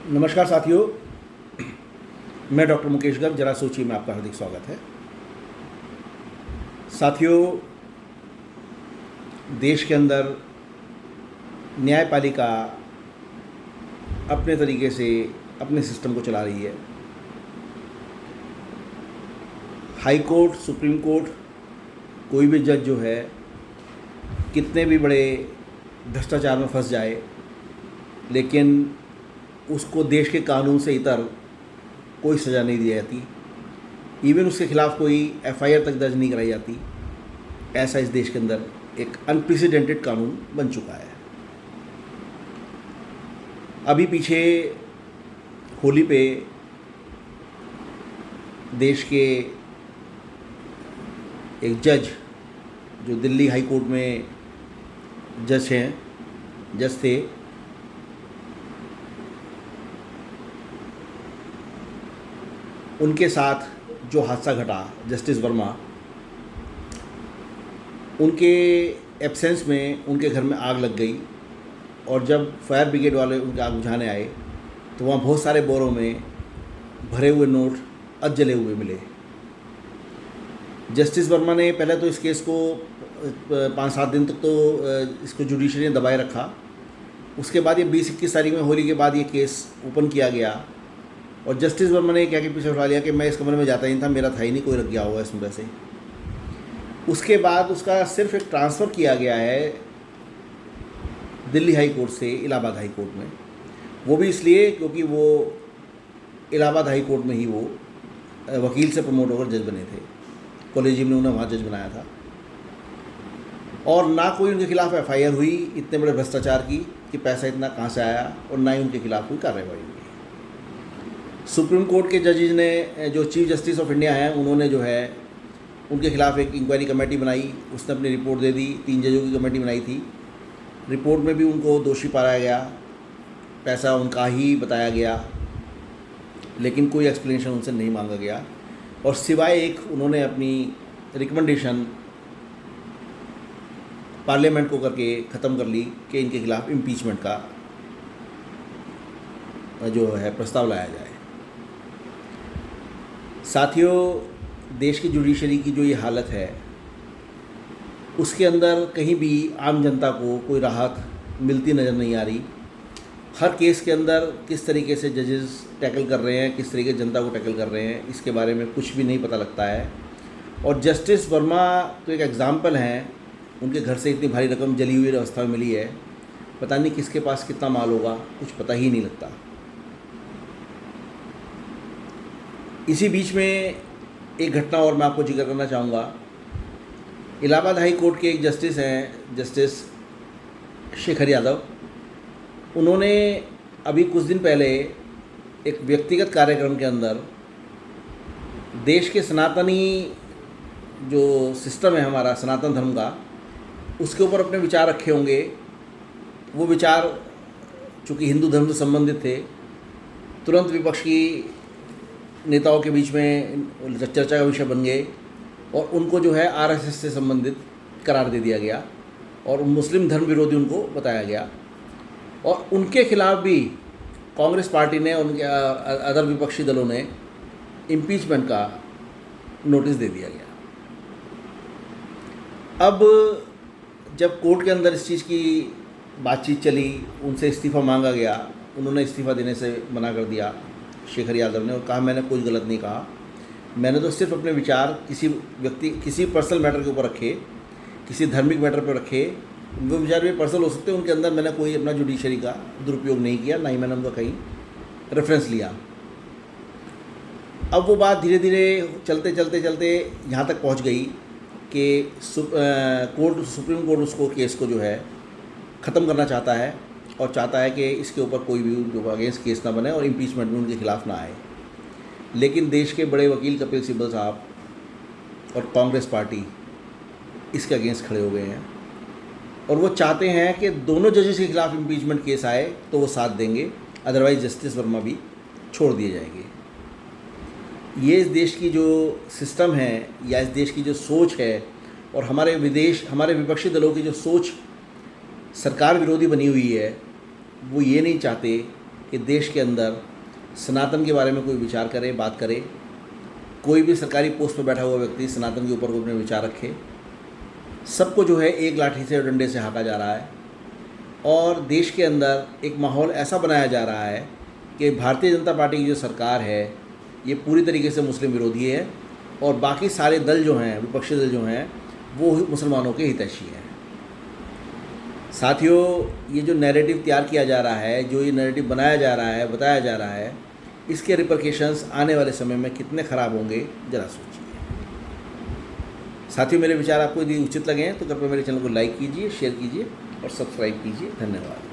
नमस्कार साथियों, मैं डॉक्टर मुकेश गर्ग। जरा सोचिए में आपका हार्दिक स्वागत है। साथियों, देश के अंदर न्यायपालिका अपने तरीके से अपने सिस्टम को चला रही है। हाई कोर्ट, सुप्रीम कोर्ट, कोई भी जज जो है कितने भी बड़े भ्रष्टाचार में फंस जाए, लेकिन उसको देश के कानून से इतर कोई सज़ा नहीं दी जाती। इवन उसके खिलाफ कोई एफआईआर तक दर्ज नहीं कराई जाती। ऐसा इस देश के अंदर एक अनप्रेसिडेंटेड कानून बन चुका है। अभी पीछे होली पे देश के एक जज जो दिल्ली हाई कोर्ट में जज थे, उनके साथ जो हादसा घटा, जस्टिस वर्मा, उनके एब्सेंस में उनके घर में आग लग गई। और जब फायर ब्रिगेड वाले उनके आग बुझाने आए तो वहाँ बहुत सारे बोरों में भरे हुए नोट अधजले हुए मिले। जस्टिस वर्मा ने पहले तो इस केस को 5-7 दिन तक तो इसको जुडिशरी ने दबाए रखा। उसके बाद ये 20-21 तारीख में, होली के बाद, ये केस ओपन किया गया और जस्टिस वर्मा ने क्या कि पीछे उठा लिया कि मैं इस कमरे में जाता ही नहीं था, मेरा था ही नहीं, कोई रख गया होगा इसमें वैसे। उसके बाद उसका सिर्फ एक ट्रांसफ़र किया गया है दिल्ली हाई कोर्ट से इलाहाबाद हाई कोर्ट में। वो भी इसलिए क्योंकि वो इलाहाबाद हाई कोर्ट में ही वो वकील से प्रमोट होकर जज बने थे। कॉलेजियम ने उन्हें वहाँ जज बनाया था। और ना कोई उनके खिलाफ एफआईआर हुई इतने बड़े भ्रष्टाचार की कि पैसा इतना कहाँ से आया, और ना ही उनके खिलाफ कोई कार्रवाई हुई। सुप्रीम कोर्ट के जजेज ने, जो चीफ जस्टिस ऑफ इंडिया हैं, उन्होंने जो है उनके खिलाफ एक इंक्वायरी कमेटी बनाई। उसने अपनी रिपोर्ट दे दी। 3 जजों की कमेटी बनाई थी। रिपोर्ट में भी उनको दोषी पाया गया, पैसा उनका ही बताया गया, लेकिन कोई एक्सप्लेनेशन उनसे नहीं मांगा गया। और सिवाय एक, उन्होंने अपनी रिकमेंडेशन पार्लियामेंट को करके ख़त्म कर ली कि इनके खिलाफ इम्पीचमेंट का जो है प्रस्ताव लाया जाए। साथियों, देश की जुडिशरी की जो ये हालत है, उसके अंदर कहीं भी आम जनता को कोई राहत मिलती नज़र नहीं आ रही। हर केस के अंदर किस तरीके से जजेस टैकल कर रहे हैं, किस तरीके से जनता को टैकल कर रहे हैं, इसके बारे में कुछ भी नहीं पता लगता है। और जस्टिस वर्मा तो एक एग्ज़ाम्पल हैं। उनके घर से इतनी भारी रकम जली हुई अवस्था में मिली है, पता नहीं किसके पास कितना माल होगा, कुछ पता ही नहीं लगता। इसी बीच में एक घटना और मैं आपको जिक्र करना चाहूँगा। इलाहाबाद हाई कोर्ट के एक जस्टिस हैं, जस्टिस शेखर यादव। उन्होंने अभी कुछ दिन पहले एक व्यक्तिगत कार्यक्रम के अंदर देश के सनातनी जो सिस्टम है हमारा, सनातन धर्म का, उसके ऊपर अपने विचार रखे होंगे। वो विचार चूँकि हिंदू धर्म से संबंधित थे, तुरंत विपक्ष की नेताओं के बीच में चर्चा का विषय बन गए और उनको जो है आरएसएस से संबंधित करार दे दिया गया और मुस्लिम धर्म विरोधी उनको बताया गया। और उनके खिलाफ भी कांग्रेस पार्टी ने, उनके अदर विपक्षी दलों ने इम्पीचमेंट का नोटिस दे दिया गया। अब जब कोर्ट के अंदर इस चीज़ की बातचीत चली, उनसे इस्तीफ़ा मांगा गया, उन्होंने इस्तीफ़ा देने से मना कर दिया शेखर यादव ने, और कहा मैंने कुछ गलत नहीं कहा, मैंने तो सिर्फ अपने विचार किसी पर्सनल मैटर के ऊपर रखे, किसी धार्मिक मैटर पर रखे। वो विचार भी पर्सनल हो सकते हैं, उनके अंदर मैंने कोई अपना जुडिशरी का दुरुपयोग नहीं किया, ना ही मैंने उनका कहीं रेफरेंस लिया। अब वो बात धीरे धीरे चलते चलते चलते यहाँ तक पहुँच गई कि सुप्रीम कोर्ट उसको केस को जो है ख़त्म करना चाहता है और चाहता है कि इसके ऊपर कोई भी उनके अगेंस्ट केस ना बने और इम्पीचमेंट में उनके खिलाफ ना आए। लेकिन देश के बड़े वकील कपिल सिब्बल साहब और कांग्रेस पार्टी इसके अगेंस्ट खड़े हो गए हैं और वो चाहते हैं कि दोनों जजेस के खिलाफ इम्पीचमेंट केस आए तो वो साथ देंगे, अदरवाइज़ जस्टिस वर्मा भी छोड़ दिए जाएंगे। ये इस देश की जो सिस्टम है या इस देश की जो सोच है और हमारे विपक्षी दलों की जो सोच सरकार विरोधी बनी हुई है, वो ये नहीं चाहते कि देश के अंदर सनातन के बारे में कोई विचार करे, बात करे। कोई भी सरकारी पोस्ट पर बैठा हुआ व्यक्ति सनातन के ऊपर कोई अपने विचार रखे। सबको जो है एक लाठी से और डंडे से हाँका जा रहा है और देश के अंदर एक माहौल ऐसा बनाया जा रहा है कि भारतीय जनता पार्टी की जो सरकार है ये पूरी तरीके से मुस्लिम विरोधी है और बाकी सारे दल जो हैं, विपक्षी दल जो हैं, वो मुसलमानों के हितैषी हैं। साथियों, ये जो नैरेटिव तैयार किया जा रहा है, जो ये नैरेटिव बनाया जा रहा है, बताया जा रहा है, इसके रिपरकेशंस आने वाले समय में कितने ख़राब होंगे ज़रा सोचिए। साथियों, मेरे विचार आपको यदि उचित लगे हैं तो कृपया मेरे चैनल को लाइक कीजिए, शेयर कीजिए और सब्सक्राइब कीजिए। धन्यवाद।